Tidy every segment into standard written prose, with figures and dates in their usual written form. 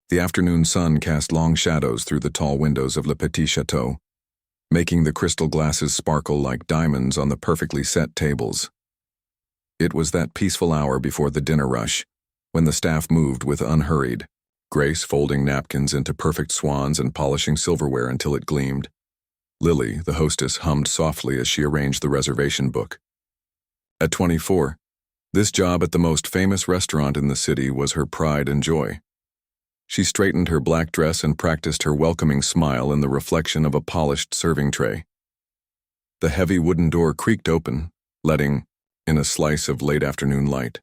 The afternoon sun cast long shadows through the tall windows of Le Petit Chateau, making the crystal glasses sparkle like diamonds on the perfectly set tables. It was that peaceful hour before the dinner rush, when the staff moved with unhurried grace, folding napkins into perfect swans and polishing silverware until it gleamed. Lily, the hostess, hummed softly as she arranged the reservation book. At 24, this job at the most famous restaurant in the city was her pride and joy. She straightened her black dress and practiced her welcoming smile in the reflection of a polished serving tray. The heavy wooden door creaked open, letting in a slice of late afternoon light.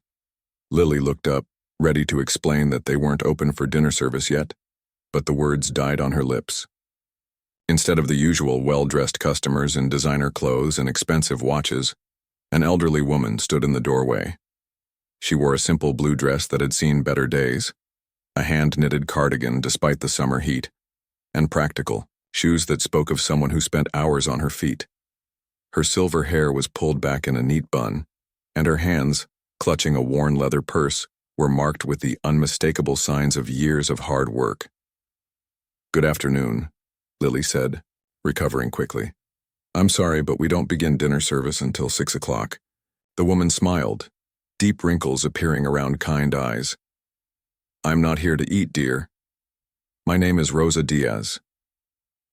Lily looked up, ready to explain that they weren't open for dinner service yet, but the words died on her lips. Instead of the usual well-dressed customers in designer clothes and expensive watches, an elderly woman stood in the doorway. She wore a simple blue dress that had seen better days, a hand-knitted cardigan despite the summer heat, and practical shoes that spoke of someone who spent hours on her feet. Her silver hair was pulled back in a neat bun, and her hands, clutching a worn leather purse, were marked with the unmistakable signs of years of hard work. "Good afternoon," Lily said, recovering quickly. "I'm sorry, but we don't begin dinner service until 6 o'clock. The woman smiled, deep wrinkles appearing around kind eyes. "I'm not here to eat, dear. My name is Rosa Diaz.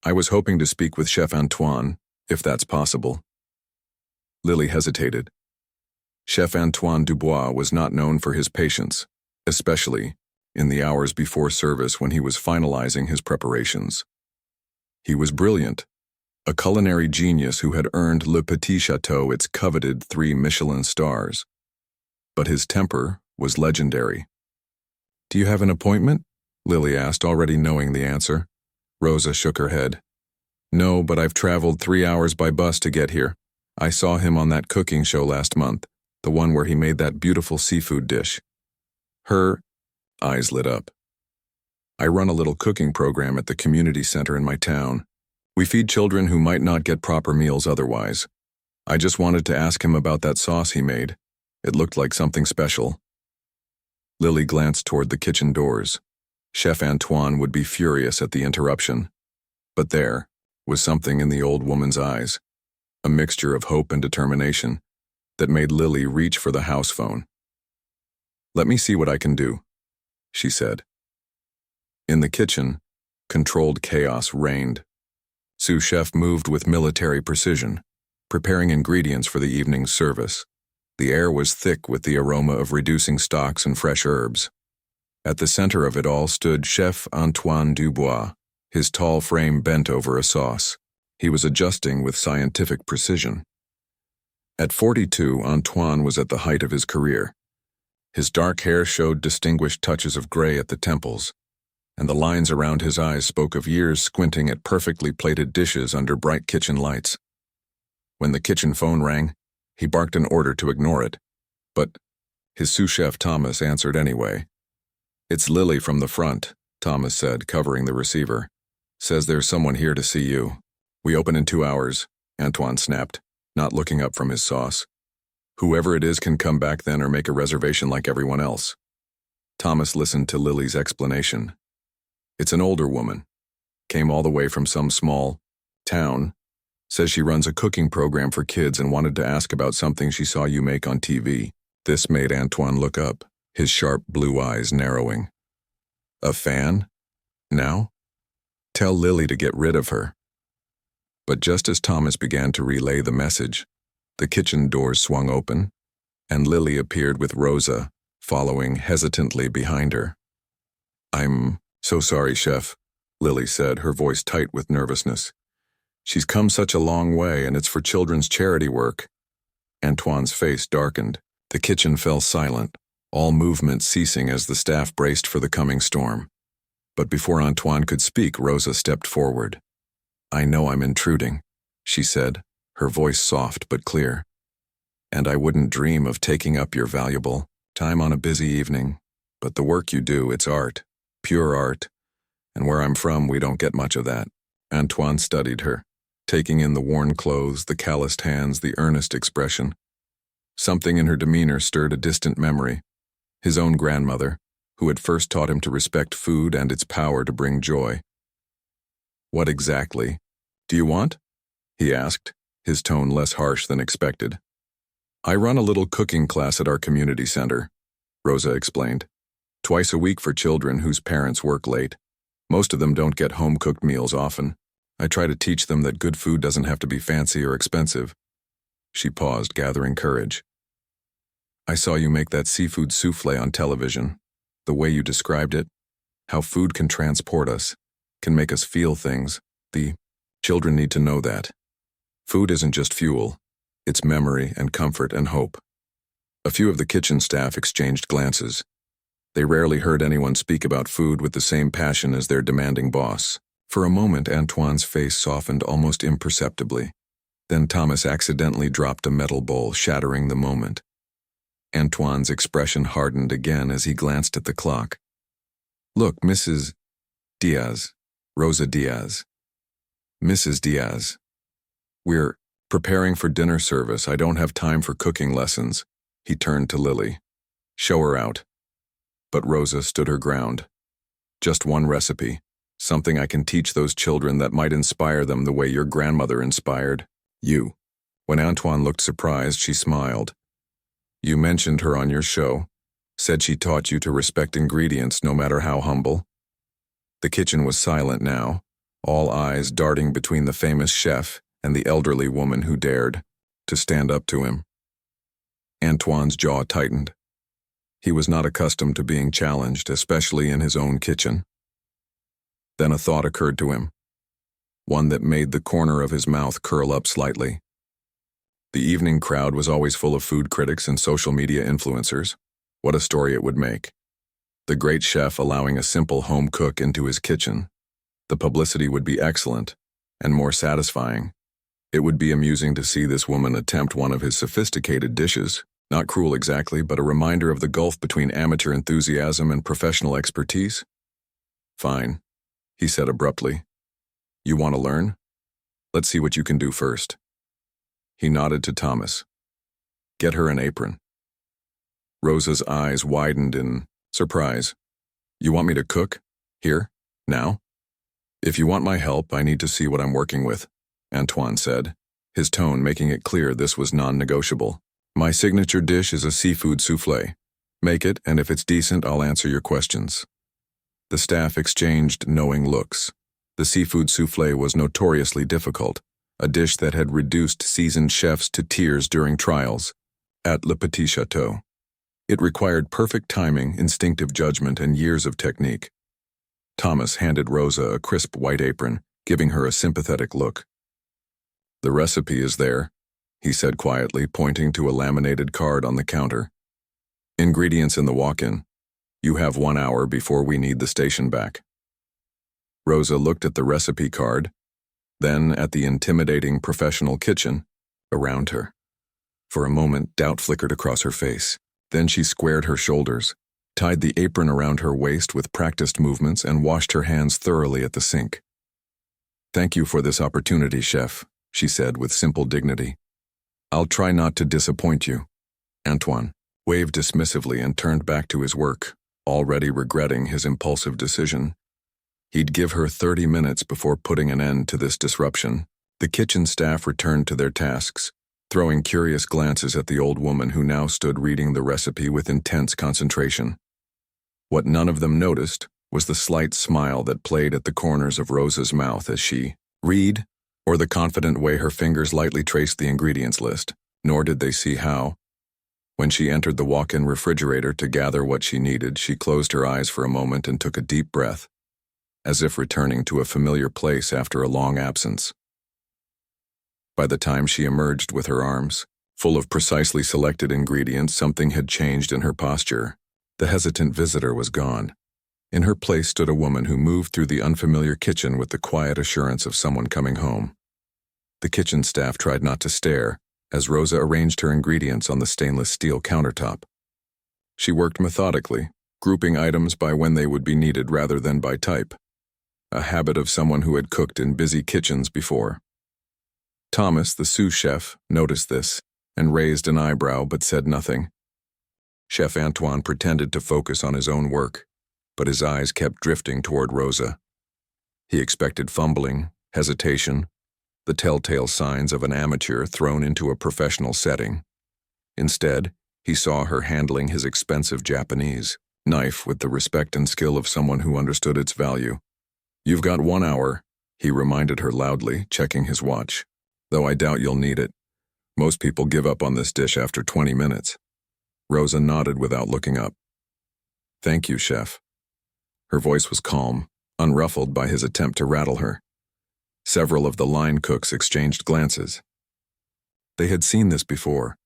I was hoping to speak with Chef Antoine, if that's possible." Lily hesitated. Chef Antoine Dubois was not known for his patience, especially in the hours before service when he was finalizing his preparations. He was brilliant, a culinary genius who had earned Le Petit Chateau its coveted 3 Michelin stars. But his temper was legendary. "Do you have an appointment?" Lily asked, already knowing the answer. Rosa shook her head. "No, but I've traveled 3 hours by bus to get here. I saw him on that cooking show last month, the one where he made that beautiful seafood dish." Her eyes lit up. "I run a little cooking program at the community center in my town. We feed children who might not get proper meals otherwise. I just wanted to ask him about that sauce he made. It looked like something special." Lily glanced toward the kitchen doors. Chef Antoine would be furious at the interruption. But there was something in the old woman's eyes, a mixture of hope and determination, that made Lily reach for the house phone. "Let me see what I can do," she said. In the kitchen, controlled chaos reigned. Sous Chef moved with military precision, preparing ingredients for the evening's service. The air was thick with the aroma of reducing stocks and fresh herbs. At the center of it all stood Chef Antoine Dubois, his tall frame bent over a sauce. He was adjusting with scientific precision. At 42, Antoine was at the height of his career. His dark hair showed distinguished touches of gray at the temples, and the lines around his eyes spoke of years squinting at perfectly plated dishes under bright kitchen lights. When the kitchen phone rang, he barked an order to ignore it, but his sous chef Thomas answered anyway. "It's Lily from the front," Thomas said, covering the receiver. "Says there's someone here to see you." "We open in 2 hours," Antoine snapped, not looking up from his sauce. "Whoever it is can come back then or make a reservation like everyone else." Thomas listened to Lily's explanation. "It's an older woman. Came all the way from some small town. Says she runs a cooking program for kids and wanted to ask about something she saw you make on TV." This made Antoine look up, his sharp blue eyes narrowing. "A fan? Now? Tell Lily to get rid of her." But just as Thomas began to relay the message, the kitchen doors swung open, and Lily appeared with Rosa, following hesitantly behind her. "I'm so sorry, Chef," Lily said, her voice tight with nervousness. "She's come such a long way, and it's for children's charity work." Antoine's face darkened. The kitchen fell silent, all movement ceasing as the staff braced for the coming storm. But before Antoine could speak, Rosa stepped forward. "I know I'm intruding," she said, her voice soft but clear. "And I wouldn't dream of taking up your valuable time on a busy evening. But the work you do, it's art, pure art. And where I'm from, we don't get much of that." Antoine studied her, taking in the worn clothes, the calloused hands, the earnest expression. Something in her demeanor stirred a distant memory. His own grandmother, who had first taught him to respect food and its power to bring joy. "What exactly do you want?" he asked, his tone less harsh than expected. "I run a little cooking class at our community center," Rosa explained. "Twice a week for children whose parents work late. Most of them don't get home-cooked meals often. I try to teach them that good food doesn't have to be fancy or expensive." She paused, gathering courage. "I saw you make that seafood souffle on television. The way you described it, how food can transport us, can make us feel things. The children need to know that. Food isn't just fuel. It's memory and comfort and hope." A few of the kitchen staff exchanged glances. They rarely heard anyone speak about food with the same passion as their demanding boss. For a moment, Antoine's face softened almost imperceptibly. Then Thomas accidentally dropped a metal bowl, shattering the moment. Antoine's expression hardened again as he glanced at the clock. "Look, Mrs. Diaz, Rosa Diaz. Mrs. Diaz. We're preparing for dinner service. I don't have time for cooking lessons." He turned to Lily. "Show her out." But Rosa stood her ground. "Just one recipe. Something I can teach those children that might inspire them the way your grandmother inspired you." When Antoine looked surprised, she smiled. "You mentioned her on your show. Said she taught you to respect ingredients no matter how humble." The kitchen was silent now, all eyes darting between the famous chef and the elderly woman who dared to stand up to him. Antoine's jaw tightened. He was not accustomed to being challenged, especially in his own kitchen. Then a thought occurred to him, one that made the corner of his mouth curl up slightly. The evening crowd was always full of food critics and social media influencers. What a story it would make. The great chef allowing a simple home cook into his kitchen. The publicity would be excellent, and more satisfying. It would be amusing to see this woman attempt one of his sophisticated dishes. Not cruel exactly, but a reminder of the gulf between amateur enthusiasm and professional expertise. "Fine," he said abruptly. "You want to learn? Let's see what you can do first." He nodded to Thomas. "Get her an apron." Rosa's eyes widened in surprise. "You want me to cook? Here? Now?" "If you want my help, I need to see what I'm working with," Antoine said, his tone making it clear this was non-negotiable. "My signature dish is a seafood souffle. Make it, and if it's decent, I'll answer your questions." The staff exchanged knowing looks. The seafood souffle was notoriously difficult, a dish that had reduced seasoned chefs to tears during trials at Le Petit Chateau. It required perfect timing, instinctive judgment, and years of technique. Thomas handed Rosa a crisp white apron, giving her a sympathetic look. "The recipe is there," he said quietly, pointing to a laminated card on the counter. "Ingredients in the walk-in. You have 1 hour before we need the station back." Rosa looked at the recipe card, then at the intimidating professional kitchen around her. For a moment, doubt flickered across her face. Then she squared her shoulders, tied the apron around her waist with practiced movements, and washed her hands thoroughly at the sink. "Thank you for this opportunity, chef," she said with simple dignity. "I'll try not to disappoint you." Antoine waved dismissively and turned back to his work, already regretting his impulsive decision. He'd give her 30 minutes before putting an end to this disruption. The kitchen staff returned to their tasks, throwing curious glances at the old woman who now stood reading the recipe with intense concentration. What none of them noticed was the slight smile that played at the corners of Rosa's mouth as she read, or the confident way her fingers lightly traced the ingredients list, nor did they see how. When she entered the walk-in refrigerator to gather what she needed, she closed her eyes for a moment and took a deep breath, as if returning to a familiar place after a long absence. By the time she emerged with her arms full of precisely selected ingredients, something had changed in her posture. The hesitant visitor was gone. In her place stood a woman who moved through the unfamiliar kitchen with the quiet assurance of someone coming home. The kitchen staff tried not to stare as Rosa arranged her ingredients on the stainless steel countertop. She worked methodically, grouping items by when they would be needed rather than by type, a habit of someone who had cooked in busy kitchens before. Thomas, the sous chef, noticed this and raised an eyebrow but said nothing. Chef Antoine pretended to focus on his own work, but his eyes kept drifting toward Rosa. He expected fumbling, hesitation, the telltale signs of an amateur thrown into a professional setting. Instead, he saw her handling his expensive Japanese knife with the respect and skill of someone who understood its value. "You've got 1 hour," he reminded her loudly, checking his watch. "Though I doubt you'll need it. Most people give up on this dish after 20 minutes. Rosa nodded without looking up. "Thank you, chef." Her voice was calm, unruffled by his attempt to rattle her. Several of the line cooks exchanged glances. They had seen this before.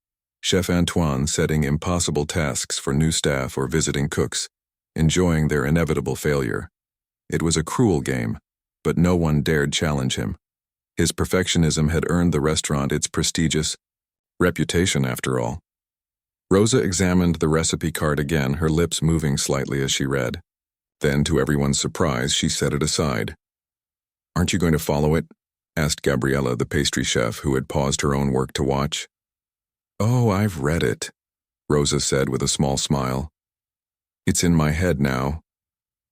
Chef Antoine setting impossible tasks for new staff or visiting cooks, enjoying their inevitable failure. It was a cruel game, but no one dared challenge him. His perfectionism had earned the restaurant its prestigious reputation, after all. Rosa examined the recipe card again, her lips moving slightly as she read. Then, to everyone's surprise, she set it aside. "Aren't you going to follow it?" asked Gabriella, the pastry chef, who had paused her own work to watch. "Oh, I've read it," Rosa said with a small smile. "It's in my head now."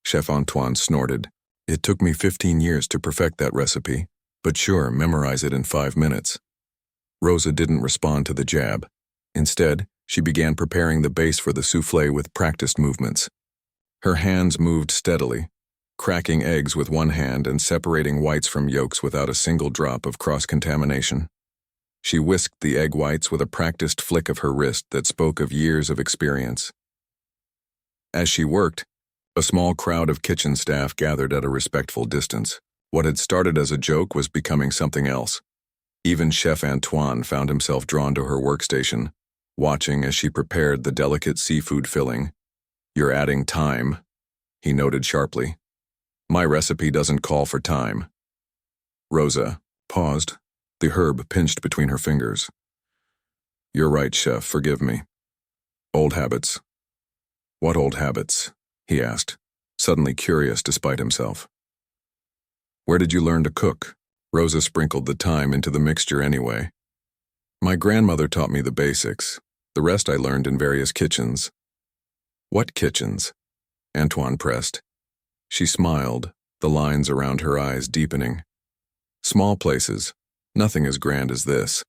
Chef Antoine snorted. "It took me 15 years to perfect that recipe, but sure, memorize it in 5 minutes. Rosa didn't respond to the jab. Instead, she began preparing the base for the soufflé with practiced movements. Her hands moved steadily, cracking eggs with one hand and separating whites from yolks without a single drop of cross-contamination. She whisked the egg whites with a practiced flick of her wrist that spoke of years of experience. As she worked, a small crowd of kitchen staff gathered at a respectful distance. What had started as a joke was becoming something else. Even Chef Antoine found himself drawn to her workstation, watching as she prepared the delicate seafood filling. "You're adding thyme," he noted sharply. "My recipe doesn't call for thyme." Rosa paused, the herb pinched between her fingers. "You're right, chef, forgive me. Old habits." "What old habits?" he asked, suddenly curious despite himself. "Where did you learn to cook?" Rosa sprinkled the thyme into the mixture anyway. "My grandmother taught me the basics. The rest I learned in various kitchens." "What kitchens?" Antoine pressed. She smiled, the lines around her eyes deepening. "Small places, nothing as grand as this."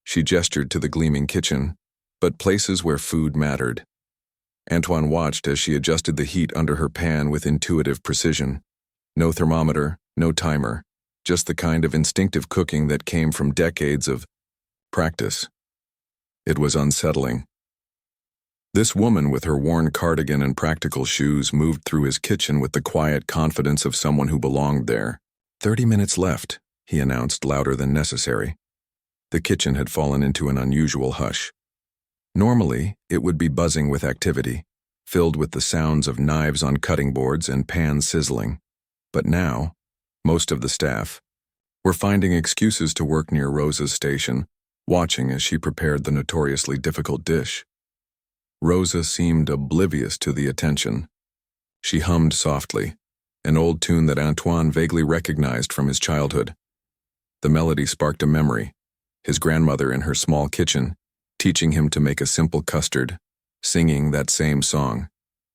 She gestured to the gleaming kitchen, but places where food mattered. Antoine watched as she adjusted the heat under her pan with intuitive precision. No thermometer, no timer, just the kind of instinctive cooking that came from decades of practice. It was unsettling. This woman with her worn cardigan and practical shoes moved through his kitchen with the quiet confidence of someone who belonged there. 30 minutes left," he announced louder than necessary. The kitchen had fallen into an unusual hush. Normally, it would be buzzing with activity, filled with the sounds of knives on cutting boards and pans sizzling. But now, most of the staff were finding excuses to work near Rosa's station, watching as she prepared the notoriously difficult dish. Rosa seemed oblivious to the attention. She hummed softly, an old tune that Antoine vaguely recognized from his childhood. The melody sparked a memory, his grandmother in her small kitchen, teaching him to make a simple custard, singing that same song.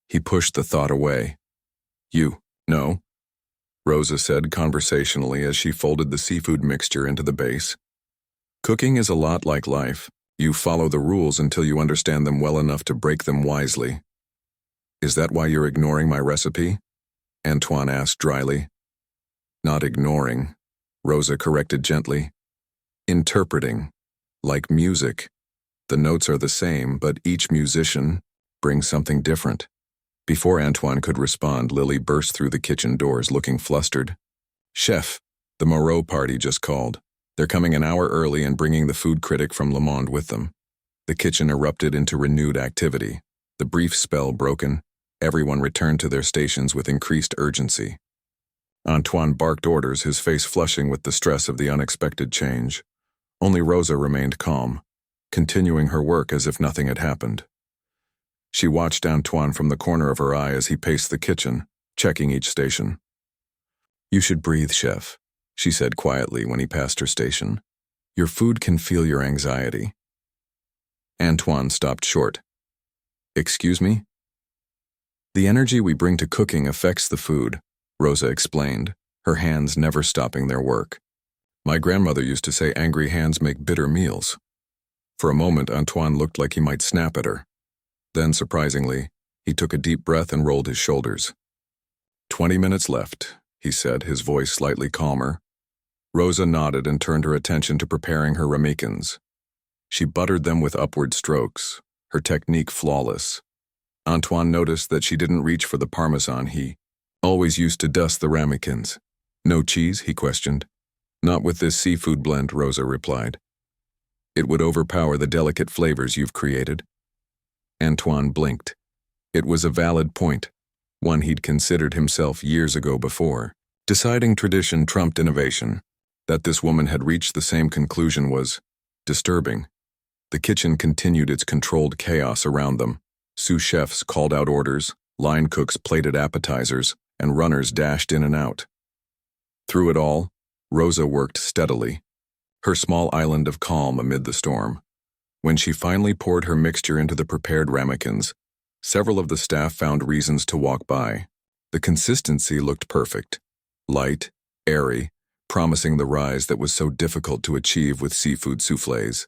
He pushed the thought away. "You know," Rosa said conversationally as she folded the seafood mixture into the base. "Cooking is a lot like life. You follow the rules until you understand them well enough to break them wisely." "Is that why you're ignoring my recipe?" Antoine asked dryly. "Not ignoring," Rosa corrected gently. "Interpreting. Like music. The notes are the same, but each musician brings something different." Before Antoine could respond, Lily burst through the kitchen doors looking flustered. "Chef, the Moreau party just called. They're coming an hour early and bringing the food critic from Le Monde with them." The kitchen erupted into renewed activity. The brief spell broken, everyone returned to their stations with increased urgency. Antoine barked orders, his face flushing with the stress of the unexpected change. Only Rosa remained calm, continuing her work as if nothing had happened. She watched Antoine from the corner of her eye as he paced the kitchen, checking each station. "You should breathe, chef," she said quietly when he passed her station. "Your food can feel your anxiety." Antoine stopped short. Excuse me? The energy we bring to cooking affects the food, Rosa explained, her hands never stopping their work. My grandmother used to say angry hands make bitter meals. For a moment, Antoine looked like he might snap at her. Then, surprisingly, he took a deep breath and rolled his shoulders. 20 minutes left, he said, his voice slightly calmer. Rosa nodded and turned her attention to preparing her ramekins. She buttered them with upward strokes, her technique flawless. Antoine noticed that she didn't reach for the parmesan he always used to dust the ramekins. No cheese, he questioned. Not with this seafood blend, Rosa replied. It would overpower the delicate flavors you've created. Antoine blinked. It was a valid point, one he'd considered himself years ago before. Deciding tradition trumped innovation. That this woman had reached the same conclusion was disturbing. The kitchen continued its controlled chaos around them. Sous chefs called out orders, line cooks plated appetizers, and runners dashed in and out. Through it all, Rosa worked steadily, her small island of calm amid the storm. When she finally poured her mixture into the prepared ramekins, several of the staff found reasons to walk by. The consistency looked perfect, light, airy, promising the rise that was so difficult to achieve with seafood soufflés.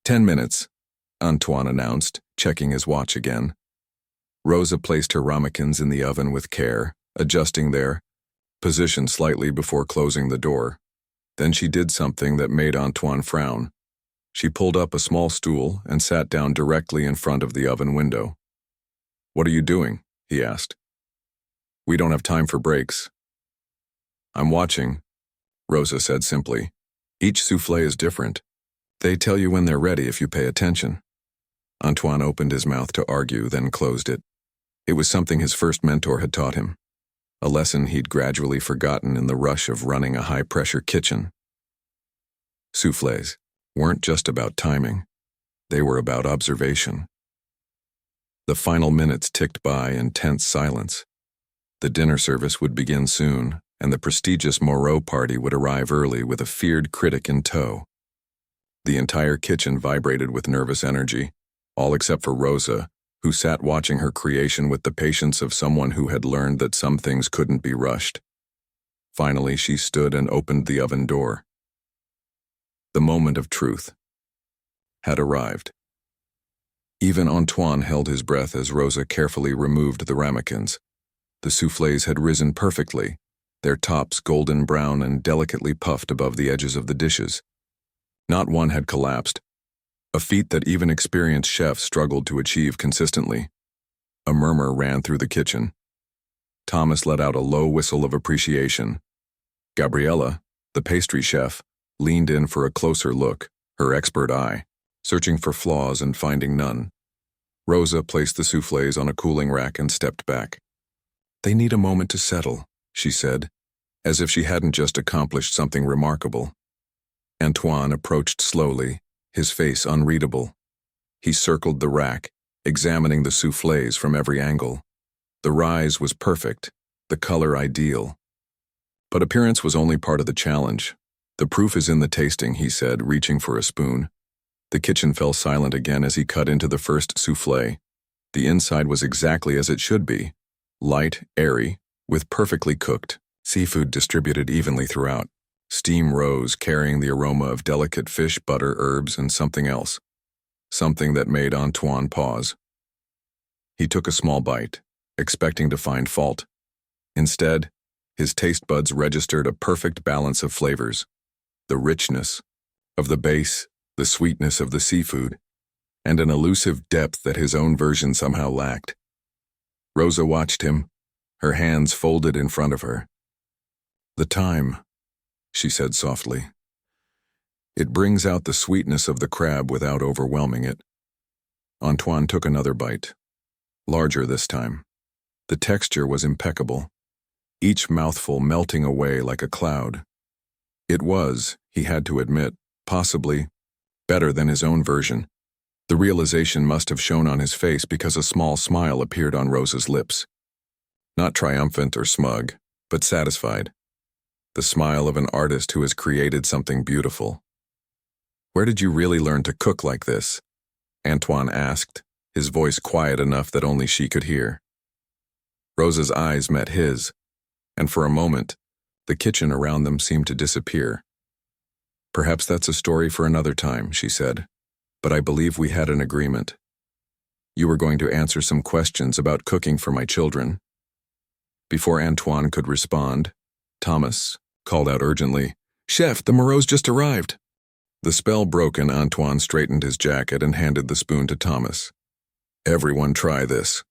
10 minutes, Antoine announced, checking his watch again. Rosa placed her ramekins in the oven with care, adjusting their position slightly before closing the door. Then she did something that made Antoine frown. She pulled up a small stool and sat down directly in front of the oven window. "What are you doing?" he asked. "We don't have time for breaks." "I'm watching," Rosa said simply. "Each soufflé is different. They tell you when they're ready if you pay attention." Antoine opened his mouth to argue, then closed it. It was something his first mentor had taught him, a lesson he'd gradually forgotten in the rush of running a high-pressure kitchen. Soufflés weren't just about timing. They were about observation. The final minutes ticked by in tense silence. The dinner service would begin soon, and the prestigious Moreau party would arrive early with a feared critic in tow. The entire kitchen vibrated with nervous energy, all except for Rosa, who sat watching her creation with the patience of someone who had learned that some things couldn't be rushed. Finally, she stood and opened the oven door. The moment of truth had arrived. Even Antoine held his breath as Rosa carefully removed the ramekins. The soufflés had risen perfectly, their tops golden brown and delicately puffed above the edges of the dishes. Not one had collapsed, a feat that even experienced chefs struggled to achieve consistently. A murmur ran through the kitchen. Thomas let out a low whistle of appreciation. Gabriella, the pastry chef, leaned in for a closer look, her expert eye, searching for flaws and finding none. Rosa placed the soufflés on a cooling rack and stepped back. "They need a moment to settle," she said, as if she hadn't just accomplished something remarkable. Antoine approached slowly, his face unreadable. He circled the rack, examining the soufflés from every angle. The rise was perfect, the color ideal. But appearance was only part of the challenge. "The proof is in the tasting," he said, reaching for a spoon. The kitchen fell silent again as he cut into the first soufflé. The inside was exactly as it should be, light, airy, with perfectly cooked seafood distributed evenly throughout. Steam rose, carrying the aroma of delicate fish, butter, herbs, and something else. Something that made Antoine pause. He took a small bite, expecting to find fault. Instead, his taste buds registered a perfect balance of flavors. The richness of the base, the sweetness of the seafood, and an elusive depth that his own version somehow lacked. Rosa watched him, her hands folded in front of her. "The thyme," she said softly. "It brings out the sweetness of the crab without overwhelming it." Antoine took another bite, larger this time. The texture was impeccable, each mouthful melting away like a cloud. It was, he had to admit, possibly better than his own version. The realization must have shown on his face because a small smile appeared on Rosa's lips. Not triumphant or smug, but satisfied. The smile of an artist who has created something beautiful. "Where did you really learn to cook like this?" Antoine asked, his voice quiet enough that only she could hear. Rosa's eyes met his, and for a moment, the kitchen around them seemed to disappear. "Perhaps that's a story for another time," she said, "but I believe we had an agreement. You were going to answer some questions about cooking for my children." Before Antoine could respond, Thomas called out urgently, "Chef, the Moreaus just arrived." The spell broken, Antoine straightened his jacket and handed the spoon to Thomas. "Everyone try this,"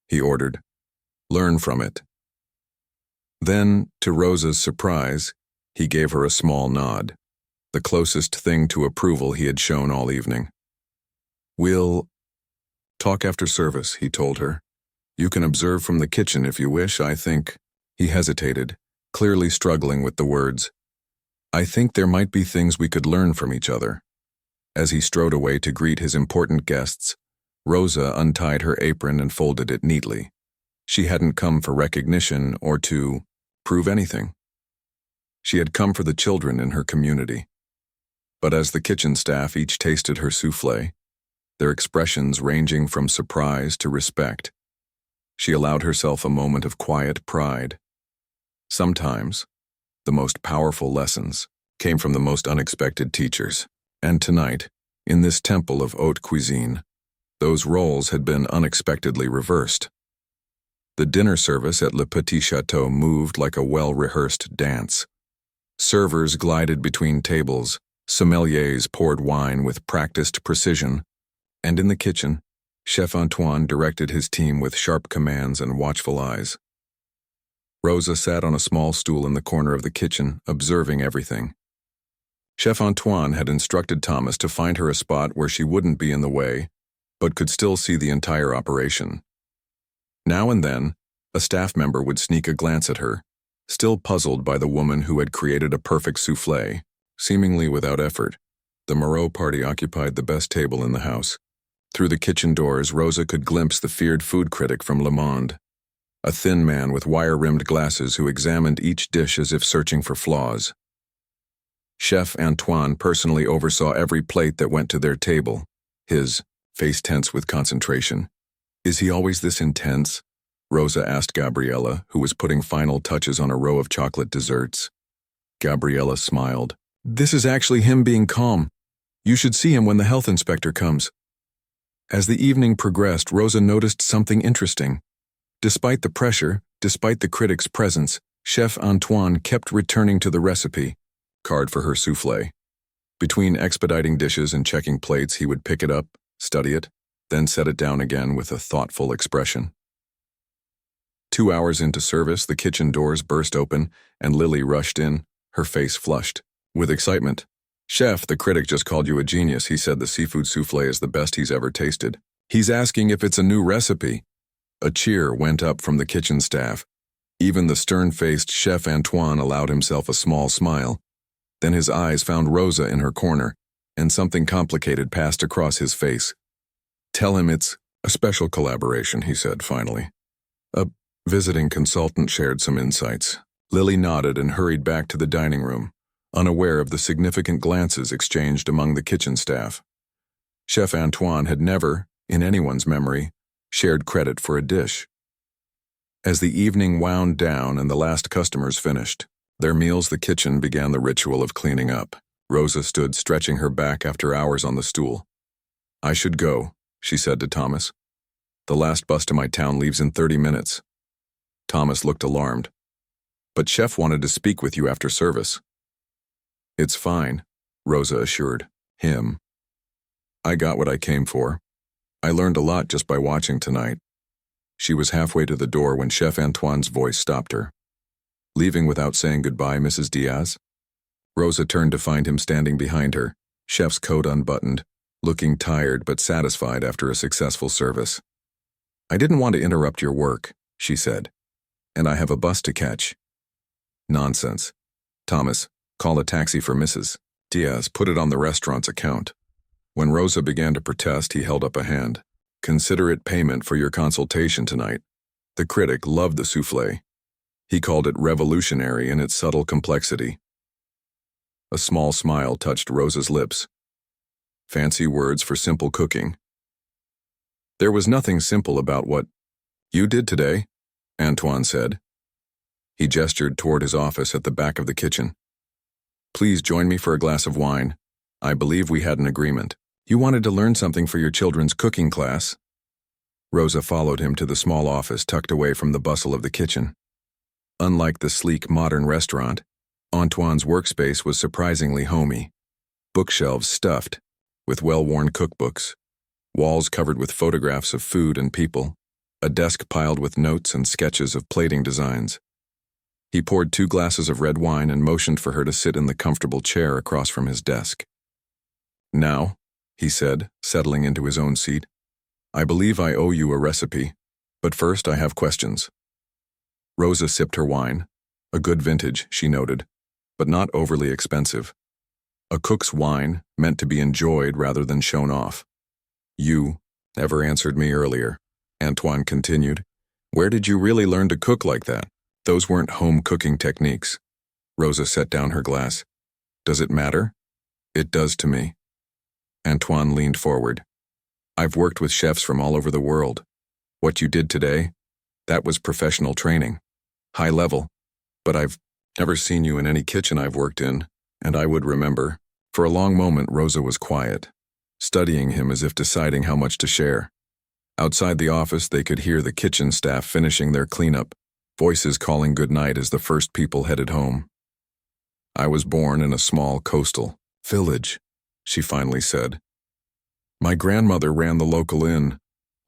he ordered. "Learn from it." Then, to Rosa's surprise, he gave her a small nod, the closest thing to approval he had shown all evening. "We'll talk after service," he told her. "You can observe from the kitchen if you wish, I think." He hesitated, clearly struggling with the words. "I think there might be things we could learn from each other." As he strode away to greet his important guests, Rosa untied her apron and folded it neatly. She hadn't come for recognition or to prove anything. She had come for the children in her community. But as the kitchen staff each tasted her soufflé, their expressions ranging from surprise to respect, she allowed herself a moment of quiet pride. Sometimes, the most powerful lessons came from the most unexpected teachers, and tonight, in this temple of haute cuisine, those roles had been unexpectedly reversed. The dinner service at Le Petit Chateau moved like a well-rehearsed dance. Servers glided between tables, sommeliers poured wine with practiced precision, and in the kitchen, Chef Antoine directed his team with sharp commands and watchful eyes. Rosa sat on a small stool in the corner of the kitchen, observing everything. Chef Antoine had instructed Thomas to find her a spot where she wouldn't be in the way, but could still see the entire operation. Now and then, a staff member would sneak a glance at her, still puzzled by the woman who had created a perfect soufflé, seemingly without effort. The Moreau party occupied the best table in the house. Through the kitchen doors, Rosa could glimpse the feared food critic from Le Monde, a thin man with wire-rimmed glasses who examined each dish as if searching for flaws. Chef Antoine personally oversaw every plate that went to their table, his face tense with concentration. "Is he always this intense?" Rosa asked Gabriella, who was putting final touches on a row of chocolate desserts. Gabriella smiled. "This is actually him being calm. You should see him when the health inspector comes." As the evening progressed, Rosa noticed something interesting. Despite the pressure, despite the critic's presence, Chef Antoine kept returning to the recipe card for her soufflé. Between expediting dishes and checking plates, he would pick it up, study it, then set it down again with a thoughtful expression. 2 hours into service, the kitchen doors burst open, and Lily rushed in, her face flushed with excitement. "Chef, the critic just called you a genius. He said the seafood soufflé is the best he's ever tasted. He's asking if it's a new recipe." A cheer went up from the kitchen staff. Even the stern-faced Chef Antoine allowed himself a small smile. Then his eyes found Rosa in her corner, and something complicated passed across his face. "Tell him it's a special collaboration," he said finally. A visiting consultant shared some insights. Lily nodded and hurried back to the dining room, unaware of the significant glances exchanged among the kitchen staff. Chef Antoine had never, in anyone's memory, shared credit for a dish. As the evening wound down and the last customers finished their meals, the kitchen began the ritual of cleaning up. Rosa stood stretching her back after hours on the stool. "I should go," she said to Thomas. "The last bus to my town leaves in 30 minutes. Thomas looked alarmed. "But Chef wanted to speak with you after service." "It's fine," Rosa assured him. "I got what I came for. I learned a lot just by watching tonight." She was halfway to the door when Chef Antoine's voice stopped her. "Leaving without saying goodbye, Mrs. Diaz?" Rosa turned to find him standing behind her, Chef's coat unbuttoned, looking tired but satisfied after a successful service. "I didn't want to interrupt your work," she said, "and I have a bus to catch." "Nonsense. Thomas, call a taxi for Mrs. Diaz. Put it on the restaurant's account." When Rosa began to protest, he held up a hand. "Consider it payment for your consultation tonight." The critic loved the soufflé. He called it revolutionary in its subtle complexity. A small smile touched Rosa's lips. Fancy words for simple cooking. There was nothing simple about what you did today, Antoine said. He gestured toward his office at the back of the kitchen. Please join me for a glass of wine. I believe we had an agreement. You wanted to learn something for your children's cooking class. Rosa followed him to the small office tucked away from the bustle of the kitchen. Unlike the sleek, modern restaurant, Antoine's workspace was surprisingly homey. Bookshelves stuffed with well-worn cookbooks, walls covered with photographs of food and people, a desk piled with notes and sketches of plating designs. He poured 2 glasses of red wine and motioned for her to sit in the comfortable chair across from his desk. Now, he said, settling into his own seat, I believe I owe you a recipe, but first I have questions. Rosa sipped her wine, a good vintage, she noted, but not overly expensive. A cook's wine meant to be enjoyed rather than shown off. You never answered me earlier, Antoine continued. Where did you really learn to cook like that? Those weren't home cooking techniques. Rosa set down her glass. Does it matter? It does to me. Antoine leaned forward. I've worked with chefs from all over the world. What you did today, that was professional training. High level. But I've never seen you in any kitchen I've worked in, and I would remember. For a long moment, Rosa was quiet, studying him as if deciding how much to share. Outside the office, they could hear the kitchen staff finishing their cleanup, voices calling goodnight as the first people headed home. I was born in a small coastal village, she finally said. My grandmother ran the local inn.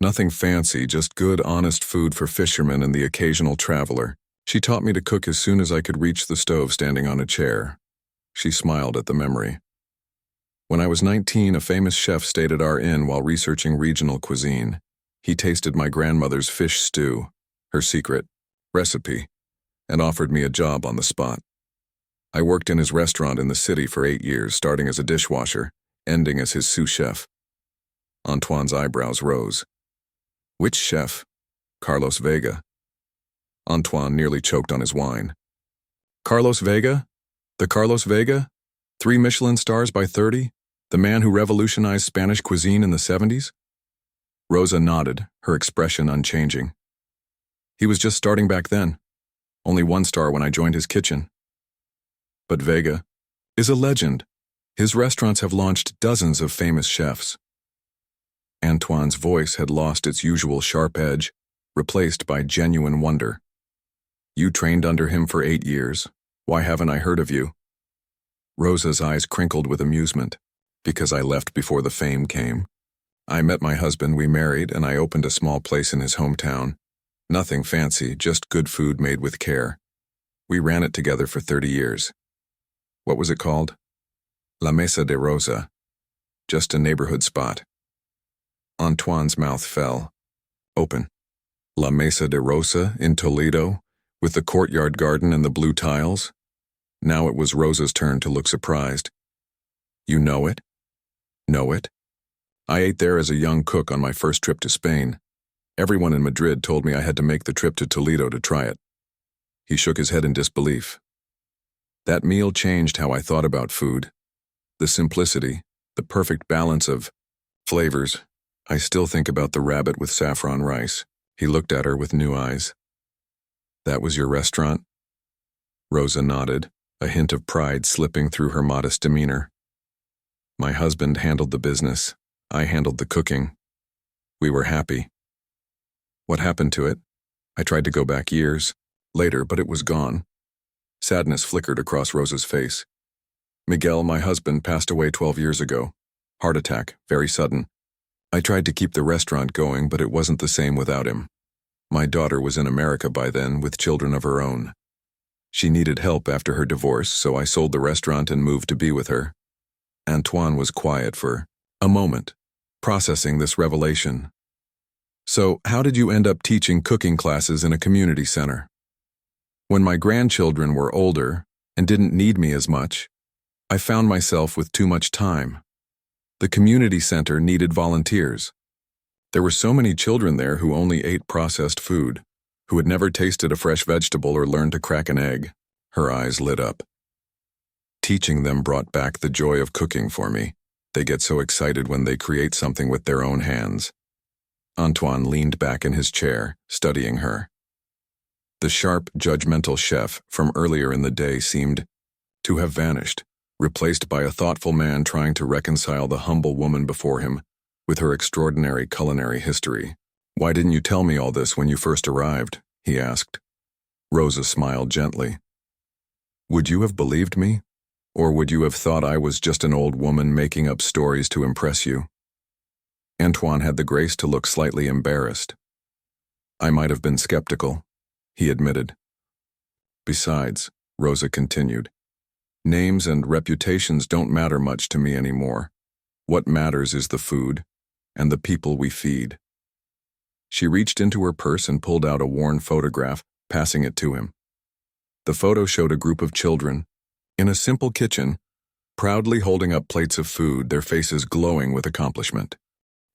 Nothing fancy, just good, honest food for fishermen and the occasional traveler. She taught me to cook as soon as I could reach the stove standing on a chair. She smiled at the memory. When I was 19, a famous chef stayed at our inn while researching regional cuisine. He tasted my grandmother's fish stew, her secret recipe, and offered me a job on the spot. I worked in his restaurant in the city for 8 years, starting as a dishwasher, ending as his sous chef. Antoine's eyebrows rose. Which chef? Carlos Vega. Antoine nearly choked on his wine. Carlos Vega? The Carlos Vega? 3 Michelin stars by 30? The man who revolutionized Spanish cuisine in the 70s? Rosa nodded, her expression unchanging. He was just starting back then. Only 1 star when I joined his kitchen. But Vega is a legend. His restaurants have launched dozens of famous chefs. Antoine's voice had lost its usual sharp edge, replaced by genuine wonder. You trained under him for 8 years. Why haven't I heard of you? Rosa's eyes crinkled with amusement. Because I left before the fame came. I met my husband, we married, and I opened a small place in his hometown. Nothing fancy, just good food made with care. We ran it together for 30 years. What was it called? La Mesa de Rosa. Just a neighborhood spot. Antoine's mouth fell open. La Mesa de Rosa in Toledo, with the courtyard garden and the blue tiles? Now it was Rosa's turn to look surprised. You know it? Know it? I ate there as a young cook on my first trip to Spain. Everyone in Madrid told me I had to make the trip to Toledo to try it. He shook his head in disbelief. That meal changed how I thought about food. The simplicity, the perfect balance of flavors. I still think about the rabbit with saffron rice. He looked at her with new eyes. That was your restaurant? Rosa nodded, a hint of pride slipping through her modest demeanor. My husband handled the business. I handled the cooking. We were happy. What happened to it? I tried to go back years later, but it was gone. Sadness flickered across Rosa's face. Miguel, my husband, passed away 12 years ago. Heart attack, very sudden. I tried to keep the restaurant going, but it wasn't the same without him. My daughter was in America by then, with children of her own. She needed help after her divorce, so I sold the restaurant and moved to be with her. Antoine was quiet for a moment, processing this revelation. So, how did you end up teaching cooking classes in a community center? When my grandchildren were older and didn't need me as much, I found myself with too much time. The community center needed volunteers. There were so many children there who only ate processed food, who had never tasted a fresh vegetable or learned to crack an egg. Her eyes lit up. Teaching them brought back the joy of cooking for me. They get so excited when they create something with their own hands. Antoine leaned back in his chair, studying her. The sharp, judgmental chef from earlier in the day seemed to have vanished, replaced by a thoughtful man trying to reconcile the humble woman before him with her extraordinary culinary history. "Why didn't you tell me all this when you first arrived?" he asked. Rosa smiled gently. "Would you have believed me? Or would you have thought I was just an old woman making up stories to impress you?" Antoine had the grace to look slightly embarrassed. "I might have been skeptical," he admitted. "Besides," Rosa continued, "names and reputations don't matter much to me anymore. What matters is the food and the people we feed." She reached into her purse and pulled out a worn photograph, passing it to him. The photo showed a group of children in a simple kitchen, proudly holding up plates of food, their faces glowing with accomplishment.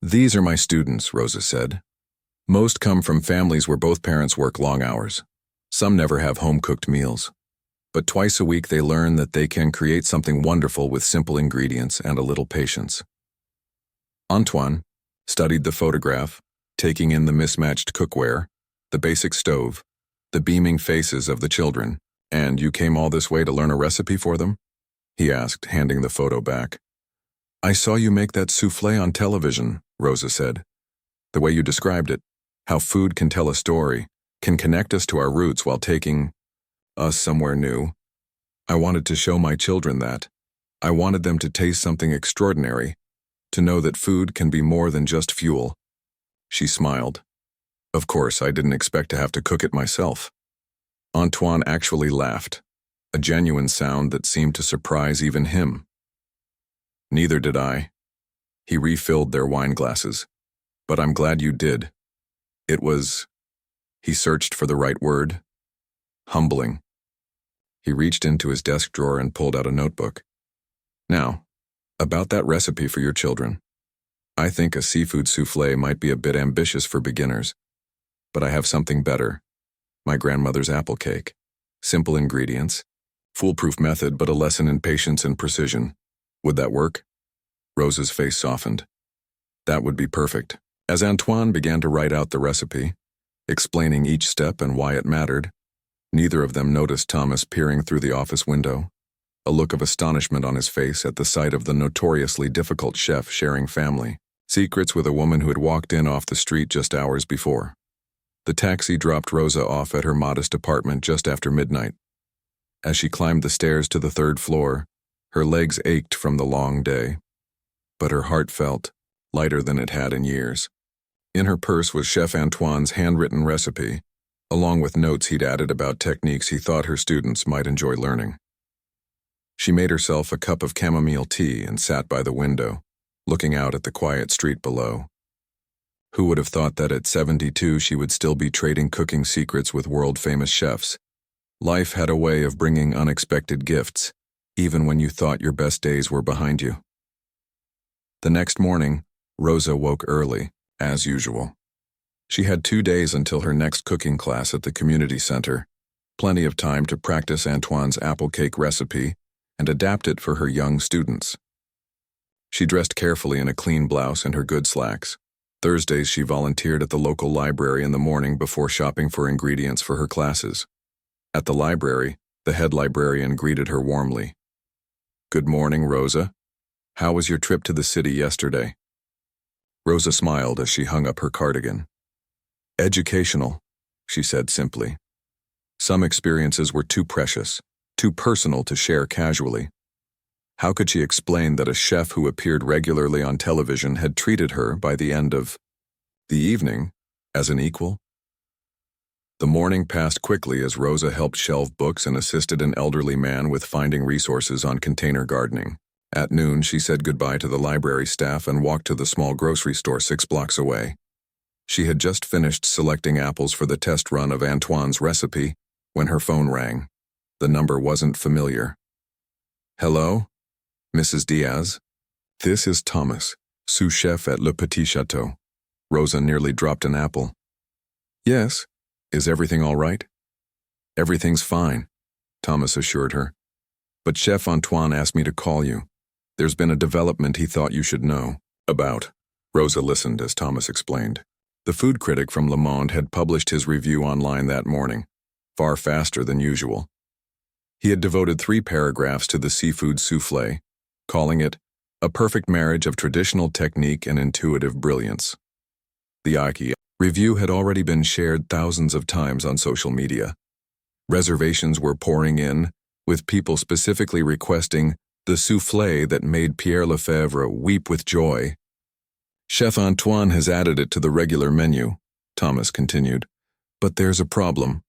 "These are my students," Rosa said. "Most come from families where both parents work long hours. Some never have home-cooked meals. But twice a week they learn that they can create something wonderful with simple ingredients and a little patience." Antoine studied the photograph, taking in the mismatched cookware, the basic stove, the beaming faces of the children. "And you came all this way to learn a recipe for them?" he asked, handing the photo back. "I saw you make that soufflé on television," Rosa said. "The way you described it, how food can tell a story, can connect us to our roots while taking us somewhere new. I wanted to show my children that. I wanted them to taste something extraordinary, to know that food can be more than just fuel." She smiled. "Of course, I didn't expect to have to cook it myself." Antoine actually laughed, a genuine sound that seemed to surprise even him. "Neither did I." He refilled their wine glasses. "But I'm glad you did. It was," he searched for the right word, "humbling." He reached into his desk drawer and pulled out a notebook. "Now, about that recipe for your children. I think a seafood soufflé might be a bit ambitious for beginners, but I have something better. My grandmother's apple cake. Simple ingredients. Foolproof method, but a lesson in patience and precision. Would that work?" Rosa's face softened. "That would be perfect." As Antoine began to write out the recipe, explaining each step and why it mattered, neither of them noticed Thomas peering through the office window, a look of astonishment on his face at the sight of the notoriously difficult chef sharing family secrets with a woman who had walked in off the street just hours before. The taxi dropped Rosa off at her modest apartment just after midnight. As she climbed the stairs to the third floor, her legs ached from the long day, but her heart felt lighter than it had in years. In her purse was Chef Antoine's handwritten recipe, along with notes he'd added about techniques he thought her students might enjoy learning. She made herself a cup of chamomile tea and sat by the window, looking out at the quiet street below. Who would have thought that at 72 she would still be trading cooking secrets with world-famous chefs? Life had a way of bringing unexpected gifts, even when you thought your best days were behind you. The next morning, Rosa woke early, as usual. She had 2 days until her next cooking class at the community center, plenty of time to practice Antoine's apple cake recipe and adapt it for her young students. She dressed carefully in a clean blouse and her good slacks. Thursdays she volunteered at the local library in the morning before shopping for ingredients for her classes. At the library, the head librarian greeted her warmly. "Good morning, Rosa. How was your trip to the city yesterday?" Rosa smiled as she hung up her cardigan. "Educational," she said simply. Some experiences were too precious, too personal to share casually. How could she explain that a chef who appeared regularly on television had treated her, by the end of the evening, as an equal? The morning passed quickly as Rosa helped shelve books and assisted an elderly man with finding resources on container gardening. At noon, she said goodbye to the library staff and walked to the small grocery store 6 blocks away. She had just finished selecting apples for the test run of Antoine's recipe when her phone rang. The number wasn't familiar. "Hello? Mrs. Diaz? This is Thomas, sous chef at Le Petit Chateau." Rosa nearly dropped an apple. "Yes. Is everything all right?" "Everything's fine," Thomas assured her. "But Chef Antoine asked me to call you. There's been a development he thought you should know about." Rosa listened as Thomas explained. The food critic from Le Monde had published his review online that morning, far faster than usual. He had devoted 3 paragraphs to the seafood soufflé, calling it a perfect marriage of traditional technique and intuitive brilliance. The IKEA review had already been shared thousands of times on social media. Reservations were pouring in, with people specifically requesting the soufflé that made Pierre Lefebvre weep with joy. Chef Antoine has added it to the regular menu, Thomas continued. But there's a problem.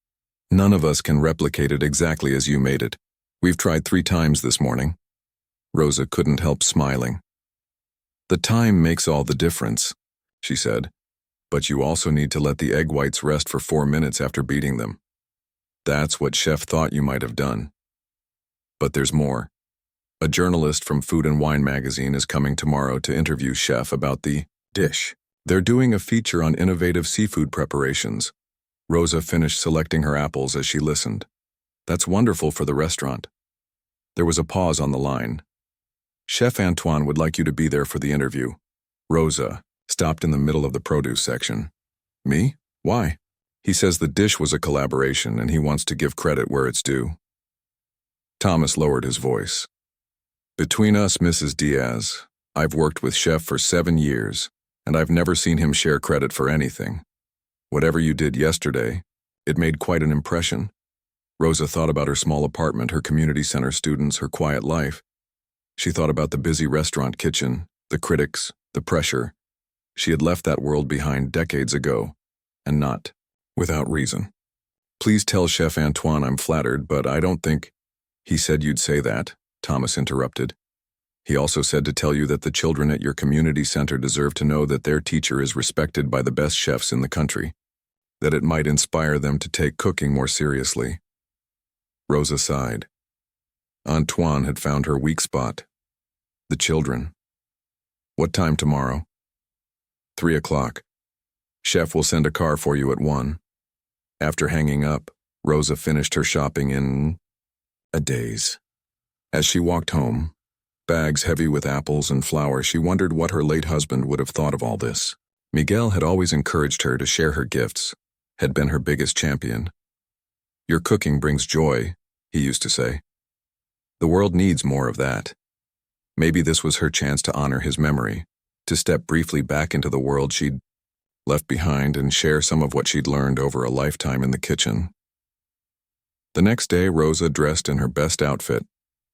None of us can replicate it exactly as you made it. We've tried 3 times this morning. Rosa couldn't help smiling. The time makes all the difference, she said. But you also need to let the egg whites rest for 4 minutes after beating them. That's what Chef thought you might have done. But there's more. A journalist from Food and Wine magazine is coming tomorrow to interview Chef about the dish. They're doing a feature on innovative seafood preparations. Rosa finished selecting her apples as she listened. That's wonderful for the restaurant. There was a pause on the line. Chef Antoine would like you to be there for the interview. Rosa stopped in the middle of the produce section. Me? Why? He says the dish was a collaboration and he wants to give credit where it's due. Thomas lowered his voice. Between us, Mrs. Diaz, I've worked with Chef for 7 years, and I've never seen him share credit for anything. Whatever you did yesterday, it made quite an impression. Rosa thought about her small apartment, her community center students, her quiet life. She thought about the busy restaurant kitchen, the critics, the pressure. She had left that world behind decades ago, and not without reason. Please tell Chef Antoine I'm flattered, but I don't think... He said you'd say that, Thomas interrupted. He also said to tell you that the children at your community center deserve to know that their teacher is respected by the best chefs in the country, that it might inspire them to take cooking more seriously. Rosa sighed. Antoine had found her weak spot. The children. What time tomorrow? 3 o'clock. Chef will send a car for you at 1. After hanging up, Rosa finished her shopping in a daze. As she walked home, bags heavy with apples and flour, she wondered what her late husband would have thought of all this. Miguel had always encouraged her to share her gifts, had been her biggest champion. Your cooking brings joy, he used to say. The world needs more of that. Maybe this was her chance to honor his memory, to step briefly back into the world she'd left behind and share some of what she'd learned over a lifetime in the kitchen. The next day, Rosa dressed in her best outfit,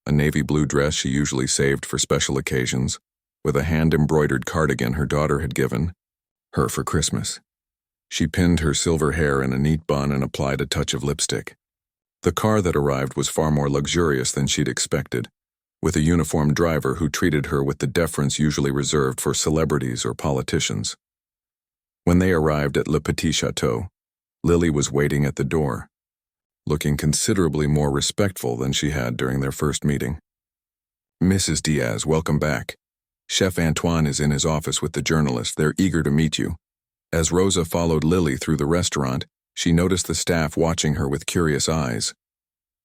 a navy blue dress she usually saved for special occasions, with a hand-embroidered cardigan her daughter had given her for Christmas. She pinned her silver hair in a neat bun and applied a touch of lipstick. The car that arrived was far more luxurious than she'd expected, with a uniformed driver who treated her with the deference usually reserved for celebrities or politicians. When they arrived at Le Petit Chateau, Lily was waiting at the door, looking considerably more respectful than she had during their first meeting. Mrs. Diaz, welcome back. Chef Antoine is in his office with the journalist. They're eager to meet you. As Rosa followed Lily through the restaurant, she noticed the staff watching her with curious eyes.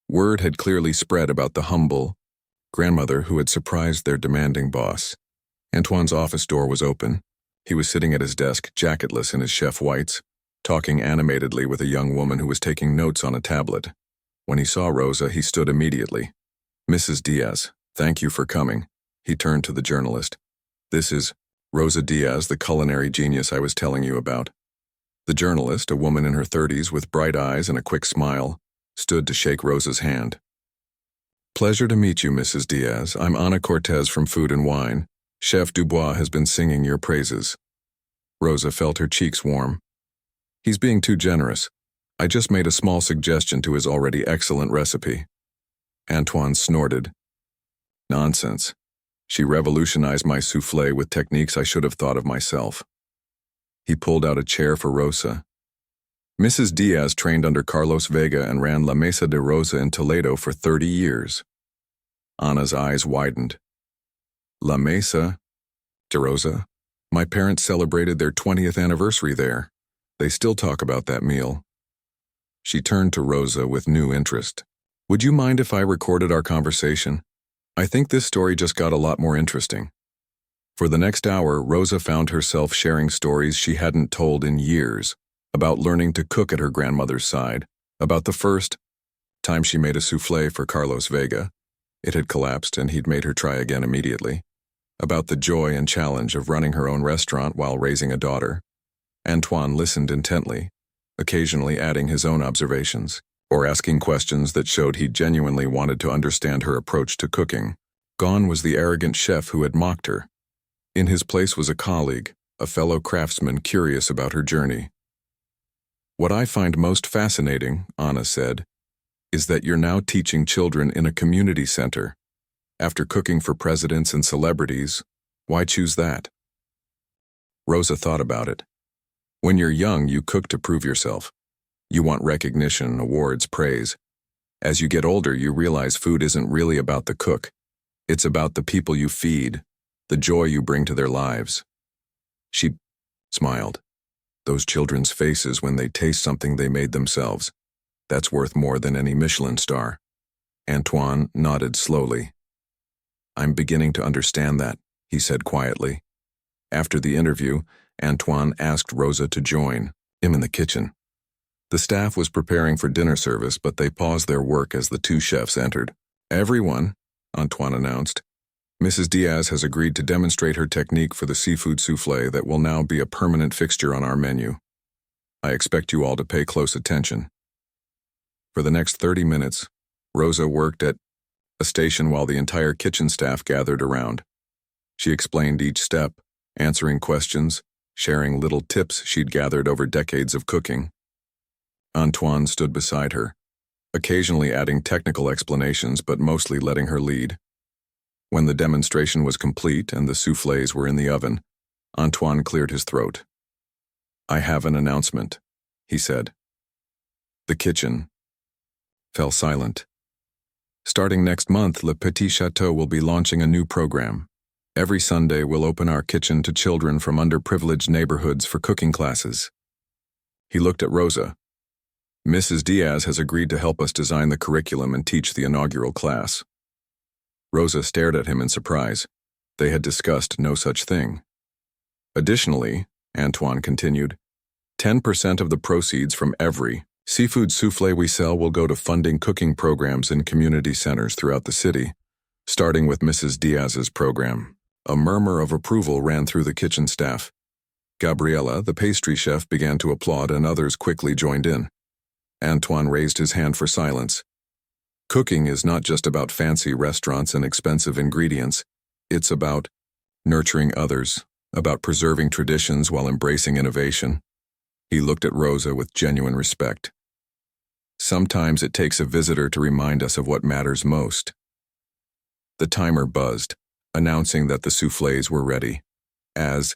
Word had clearly spread about the humble grandmother who had surprised their demanding boss. Antoine's office door was open. He was sitting at his desk, jacketless in his chef whites, talking animatedly with a young woman who was taking notes on a tablet. When he saw Rosa, he stood immediately. Mrs. Diaz, thank you for coming. He turned to the journalist. This is Rosa Diaz, the culinary genius I was telling you about. The journalist, a woman in her 30s with bright eyes and a quick smile, stood to shake Rosa's hand. Pleasure to meet you, Mrs. Diaz. I'm Ana Cortez from Food and Wine. Chef Dubois has been singing your praises. Rosa felt her cheeks warm. He's being too generous. I just made a small suggestion to his already excellent recipe. Antoine snorted. Nonsense. She revolutionized my soufflé with techniques I should have thought of myself. He pulled out a chair for Rosa. Mrs. Diaz trained under Carlos Vega and ran La Mesa de Rosa in Toledo for 30 years. Ana's eyes widened. La Mesa de Rosa? My parents celebrated their 20th anniversary there. They still talk about that meal. She turned to Rosa with new interest. Would you mind if I recorded our conversation? I think this story just got a lot more interesting. For the next hour, Rosa found herself sharing stories she hadn't told in years, about learning to cook at her grandmother's side, about the first time she made a soufflé for Carlos Vega. It had collapsed and he'd made her try again immediately. About the joy and challenge of running her own restaurant while raising a daughter. Antoine listened intently, occasionally adding his own observations, or asking questions that showed he genuinely wanted to understand her approach to cooking. Gone was the arrogant chef who had mocked her. In his place was a colleague, a fellow craftsman curious about her journey. "What I find most fascinating," Anna said, "is that you're now teaching children in a community center. After cooking for presidents and celebrities, why choose that?" Rosa thought about it. When you're young, you cook to prove yourself. You want recognition, awards, praise. As you get older, you realize food isn't really about the cook. It's about the people you feed, the joy you bring to their lives. She smiled. Those children's faces when they taste something they made themselves. That's worth more than any Michelin star. Antoine nodded slowly. "I'm beginning to understand that," he said quietly. After the interview, Antoine asked Rosa to join him in the kitchen. The staff was preparing for dinner service, but they paused their work as the two chefs entered. "Everyone," Antoine announced, "Mrs. Diaz has agreed to demonstrate her technique for the seafood soufflé that will now be a permanent fixture on our menu. I expect you all to pay close attention." For the next 30 minutes, Rosa worked at a station while the entire kitchen staff gathered around. She explained each step, answering questions, sharing little tips she'd gathered over decades of cooking. Antoine stood beside her, occasionally adding technical explanations but mostly letting her lead. When the demonstration was complete and the soufflés were in the oven, Antoine cleared his throat. "I have an announcement," he said. The kitchen fell silent. "Starting next month, Le Petit Chateau will be launching a new program. Every Sunday, we'll open our kitchen to children from underprivileged neighborhoods for cooking classes." He looked at Rosa. "Mrs. Diaz has agreed to help us design the curriculum and teach the inaugural class." Rosa stared at him in surprise. They had discussed no such thing. "Additionally," Antoine continued, 10% of the proceeds from every seafood soufflé we sell will go to funding cooking programs in community centers throughout the city, starting with Mrs. Diaz's program. A murmur of approval ran through the kitchen staff. Gabriella, the pastry chef, began to applaud and others quickly joined in. Antoine raised his hand for silence. Cooking is not just about fancy restaurants and expensive ingredients. It's about nurturing others, about preserving traditions while embracing innovation. He looked at Rosa with genuine respect. "Sometimes it takes a visitor to remind us of what matters most." The timer buzzed, announcing that the soufflés were ready. As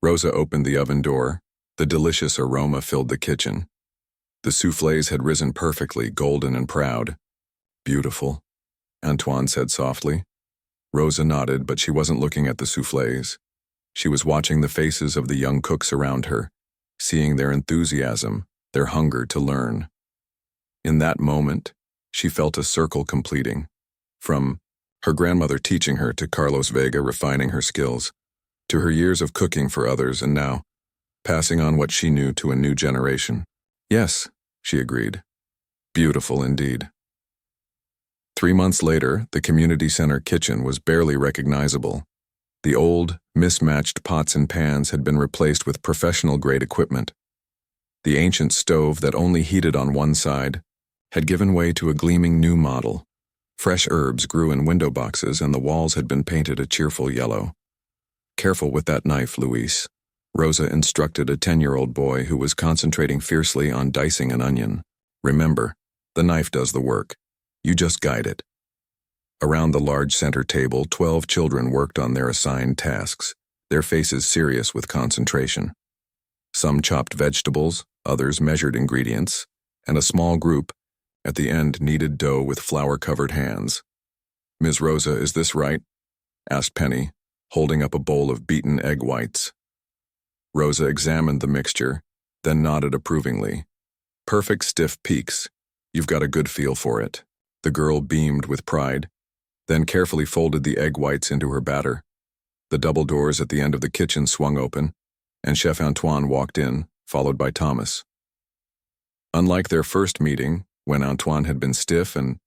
Rosa opened the oven door, the delicious aroma filled the kitchen. The soufflés had risen perfectly, golden and proud. "Beautiful," Antoine said softly. Rosa nodded, but she wasn't looking at the soufflés. She was watching the faces of the young cooks around her, seeing their enthusiasm, their hunger to learn. In that moment, she felt a circle completing. From her grandmother teaching her to Carlos Vega refining her skills, to her years of cooking for others and now passing on what she knew to a new generation. "Yes," she agreed. "Beautiful indeed." 3 months later, the community center kitchen was barely recognizable. The old, mismatched pots and pans had been replaced with professional-grade equipment. The ancient stove that only heated on one side had given way to a gleaming new model. Fresh herbs grew in window boxes and the walls had been painted a cheerful yellow. "Careful with that knife, Luis," Rosa instructed a 10-year-old boy who was concentrating fiercely on dicing an onion. "Remember, the knife does the work. You just guide it." Around the large center table, 12 children worked on their assigned tasks, their faces serious with concentration. Some chopped vegetables, others measured ingredients, and a small group, at the end, kneaded dough with flour-covered hands. "Ms. Rosa, is this right?" asked Penny, holding up a bowl of beaten egg whites. Rosa examined the mixture, then nodded approvingly. "Perfect stiff peaks. You've got a good feel for it." The girl beamed with pride, then carefully folded the egg whites into her batter. The double doors at the end of the kitchen swung open, and Chef Antoine walked in, followed by Thomas. Unlike their first meeting, when Antoine had been stiff and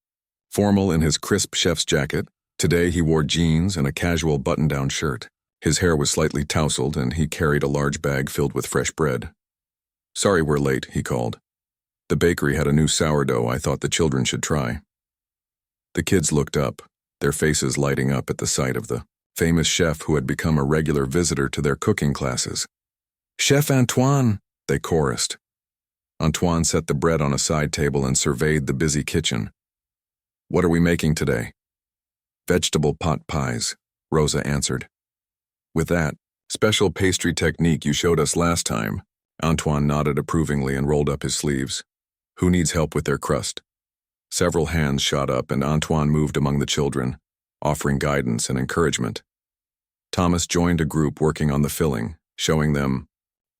formal in his crisp chef's jacket, today he wore jeans and a casual button-down shirt. His hair was slightly tousled, and he carried a large bag filled with fresh bread. "Sorry we're late," he called. "The bakery had a new sourdough I thought the children should try." The kids looked up, their faces lighting up at the sight of the famous chef who had become a regular visitor to their cooking classes. "Chef Antoine," they chorused. Antoine set the bread on a side table and surveyed the busy kitchen. "What are we making today?" "Vegetable pot pies," Rosa answered. "With that special pastry technique you showed us last time," Antoine nodded approvingly and rolled up his sleeves. "Who needs help with their crust?" Several hands shot up, and Antoine moved among the children, offering guidance and encouragement. Thomas joined a group working on the filling, showing them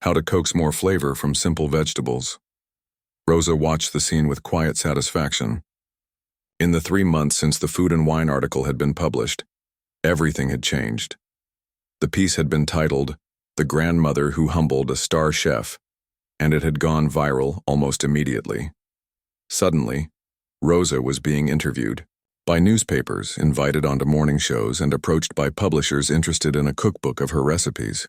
how to coax more flavor from simple vegetables. Rosa watched the scene with quiet satisfaction. In the 3 months since the Food and Wine article had been published, everything had changed. The piece had been titled, "The Grandmother Who Humbled a Star Chef," and it had gone viral almost immediately. Suddenly, Rosa was being interviewed by newspapers, invited onto morning shows, and approached by publishers interested in a cookbook of her recipes.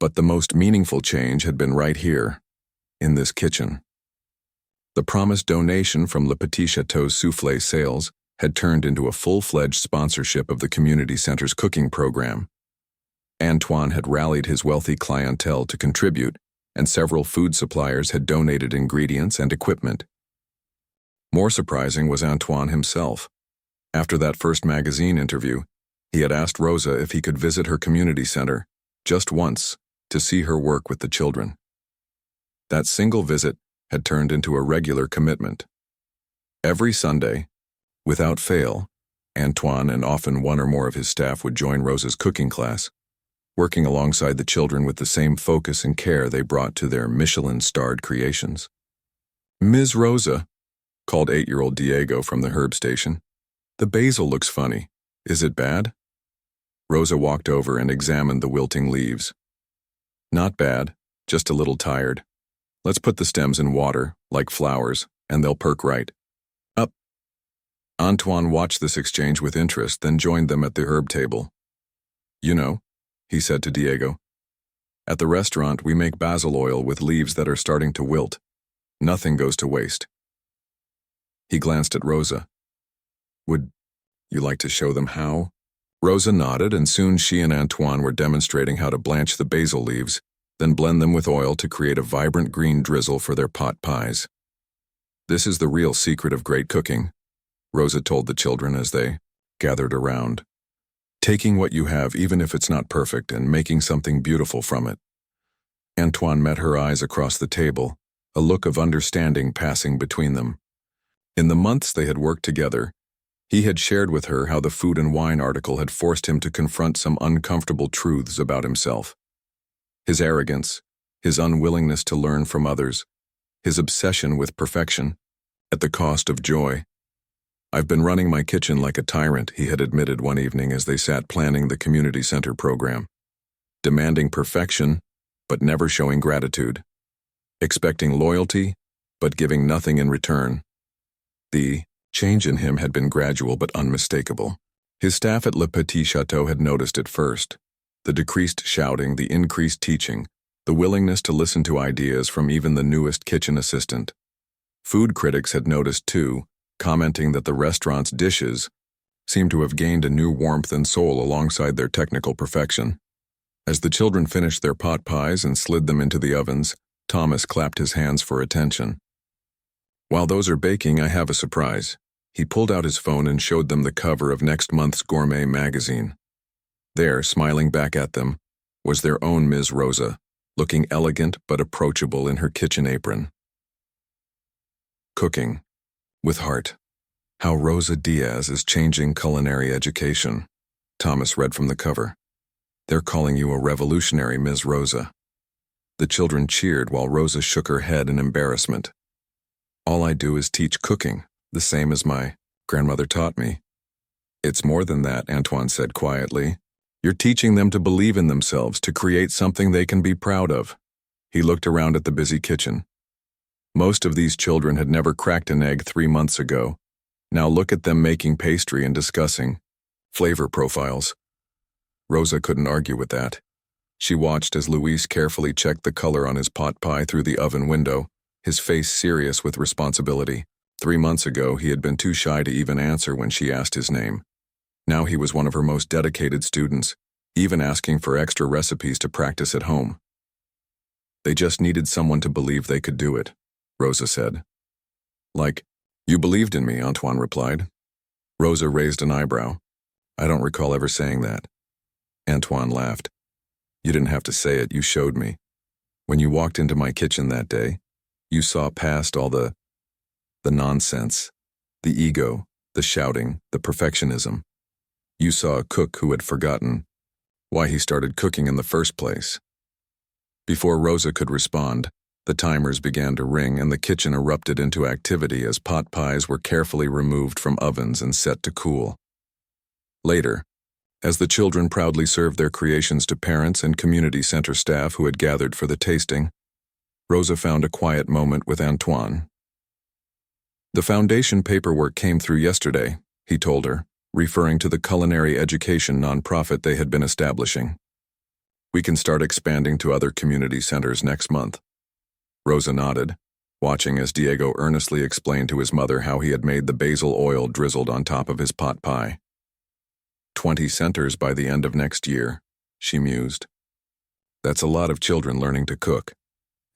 But the most meaningful change had been right here, in this kitchen. The promised donation from Le Petit Chateau's soufflé sales had turned into a full-fledged sponsorship of the community center's cooking program. Antoine had rallied his wealthy clientele to contribute, and several food suppliers had donated ingredients and equipment. More surprising was Antoine himself. After that first magazine interview, he had asked Rosa if he could visit her community center, just once, to see her work with the children. That single visit had turned into a regular commitment. Every Sunday, without fail, Antoine and often one or more of his staff would join Rosa's cooking class, working alongside the children with the same focus and care they brought to their Michelin-starred creations. "Ms. Rosa," called 8-year-old Diego from the herb station, "the basil looks funny. Is it bad?" Rosa walked over and examined the wilting leaves. "Not bad, just a little tired. Let's put the stems in water, like flowers, and they'll perk right up." Antoine watched this exchange with interest, then joined them at the herb table. "You know," he said to Diego, "at the restaurant we make basil oil with leaves that are starting to wilt. Nothing goes to waste." He glanced at Rosa. "Would you like to show them how?" Rosa nodded, and soon she and Antoine were demonstrating how to blanch the basil leaves, then blend them with oil to create a vibrant green drizzle for their pot pies. "This is the real secret of great cooking," Rosa told the children as they gathered around. "Taking what you have, even if it's not perfect, and making something beautiful from it." Antoine met her eyes across the table, a look of understanding passing between them. In the months they had worked together, he had shared with her how the Food and Wine article had forced him to confront some uncomfortable truths about himself. His arrogance, his unwillingness to learn from others, his obsession with perfection, at the cost of joy. "I've been running my kitchen like a tyrant," he had admitted one evening as they sat planning the community center program. Demanding perfection, but never showing gratitude. Expecting loyalty, but giving nothing in return. The change in him had been gradual but unmistakable. His staff at Le Petit Chateau had noticed it first. The decreased shouting, the increased teaching, the willingness to listen to ideas from even the newest kitchen assistant. Food critics had noticed too, commenting that the restaurant's dishes seemed to have gained a new warmth and soul alongside their technical perfection. As the children finished their pot pies and slid them into the ovens, Thomas clapped his hands for attention. "While those are baking, I have a surprise." He pulled out his phone and showed them the cover of next month's gourmet magazine. There, smiling back at them, was their own Ms. Rosa, looking elegant but approachable in her kitchen apron. Cooking with heart. How Rosa Diaz is changing culinary education. Thomas read from the cover. "They're calling you a revolutionary, Ms. Rosa." The children cheered while Rosa shook her head in embarrassment. "All I do is teach cooking, the same as my grandmother taught me." "It's more than that," Antoine said quietly. You're teaching them to believe in themselves, to create something they can be proud of." He looked around at the busy kitchen. Most of these children had never cracked an egg 3 months ago. Now look at them making pastry and discussing flavor profiles. Rosa couldn't argue with that. She watched as Luis carefully checked the color on his pot pie through the oven window, his face serious with responsibility. 3 months ago, he had been too shy to even answer when she asked his name. Now he was one of her most dedicated students, even asking for extra recipes to practice at home. "They just needed someone to believe they could do it," Rosa said. "Like, you believed in me," Antoine replied. Rosa raised an eyebrow. "I don't recall ever saying that." Antoine laughed. "You didn't have to say it, you showed me. When you walked into my kitchen that day, you saw past all the nonsense, the ego, the shouting, the perfectionism. You saw a cook who had forgotten why he started cooking in the first place." Before Rosa could respond, the timers began to ring and the kitchen erupted into activity as pot pies were carefully removed from ovens and set to cool. Later, as the children proudly served their creations to parents and community center staff who had gathered for the tasting, Rosa found a quiet moment with Antoine. "The foundation paperwork came through yesterday," he told her, referring to the culinary education nonprofit they had been establishing. "We can start expanding to other community centers next month." Rosa nodded, watching as Diego earnestly explained to his mother how he had made the basil oil drizzled on top of his pot pie. 20 centers by the end of next year," she mused. "That's a lot of children learning to cook.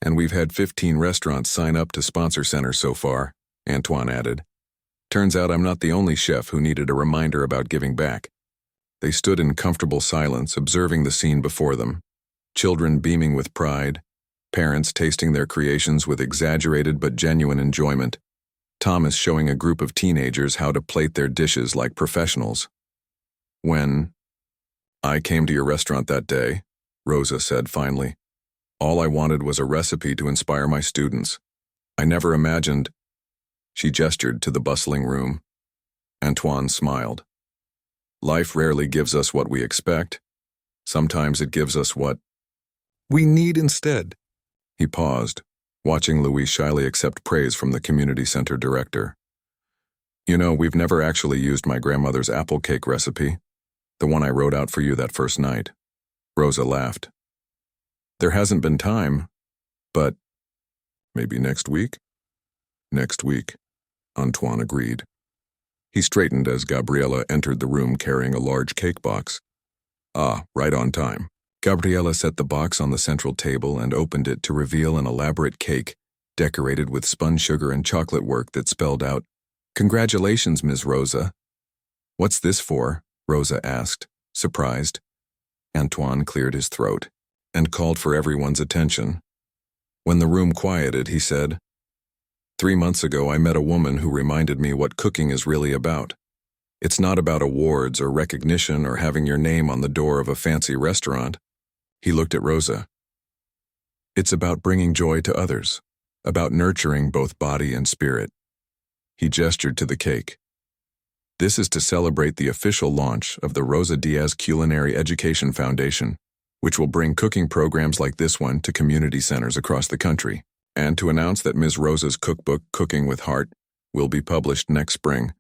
And we've had 15 restaurants sign up to sponsor centers so far," Antoine added. "Turns out I'm not the only chef who needed a reminder about giving back." They stood in comfortable silence, observing the scene before them. Children beaming with pride, parents tasting their creations with exaggerated but genuine enjoyment, Thomas showing a group of teenagers how to plate their dishes like professionals. "When I came to your restaurant that day," Rosa said finally, "all I wanted was a recipe to inspire my students. I never imagined—" She gestured to the bustling room. Antoine smiled. "Life rarely gives us what we expect. Sometimes it gives us what we need instead." He paused, watching Luis shyly accept praise from the community center director. "You know, we've never actually used my grandmother's apple cake recipe, the one I wrote out for you that first night." Rosa laughed. "There hasn't been time, but maybe next week?" "Next week," Antoine agreed. He straightened as Gabriela entered the room carrying a large cake box. "Ah, right on time." Gabriela set the box on the central table and opened it to reveal an elaborate cake, decorated with spun sugar and chocolate work that spelled out, "Congratulations, Ms. Rosa." "What's this for?" Rosa asked, surprised. Antoine cleared his throat and called for everyone's attention. When the room quieted, he said, 3 months ago I met a woman who reminded me what cooking is really about. It's not about awards or recognition or having your name on the door of a fancy restaurant." He looked at Rosa. "It's about bringing joy to others, about nurturing both body and spirit." He gestured to the cake. "This is to celebrate the official launch of the Rosa Diaz Culinary Education Foundation, which will bring cooking programs like this one to community centers across the country, and to announce that Ms. Rosa's cookbook, Cooking with Heart, will be published next spring,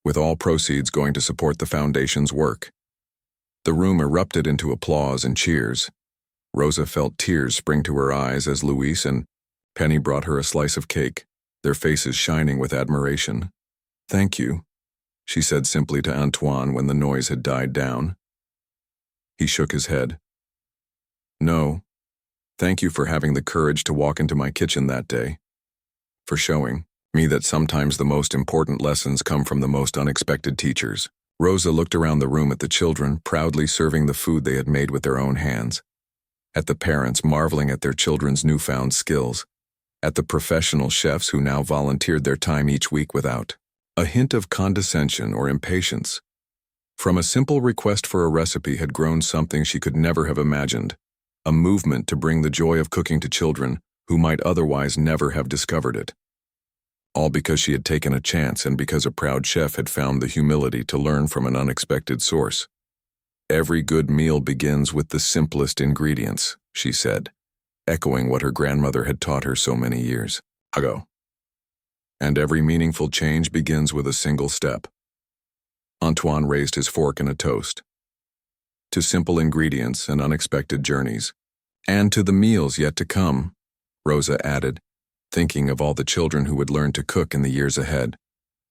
with all proceeds going to support the foundation's work." The room erupted into applause and cheers. Rosa felt tears spring to her eyes as Luis and Penny brought her a slice of cake, their faces shining with admiration. "Thank you," she said simply to Antoine when the noise had died down. He shook his head. "No, thank you for having the courage to walk into my kitchen that day, for showing me that sometimes the most important lessons come from the most unexpected teachers." Rosa looked around the room at the children, proudly serving the food they had made with their own hands, at the parents marveling at their children's newfound skills, at the professional chefs who now volunteered their time each week without a hint of condescension or impatience. From a simple request for a recipe had grown something she could never have imagined, a movement to bring the joy of cooking to children who might otherwise never have discovered it. All because she had taken a chance and because a proud chef had found the humility to learn from an unexpected source. Every good meal begins with the simplest ingredients, she said, echoing what her grandmother had taught her so many years ago. And every meaningful change begins with a single step. Antoine raised his fork in a toast. To simple ingredients and unexpected journeys. And to the meals yet to come, Rosa added, thinking of all the children who would learn to cook in the years ahead.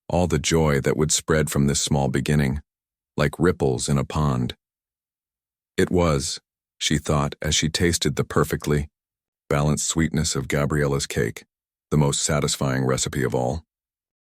All the joy that would spread from this small beginning, like ripples in a pond. It was, she thought as she tasted the perfectly balanced sweetness of Gabriella's cake, the most satisfying recipe of all.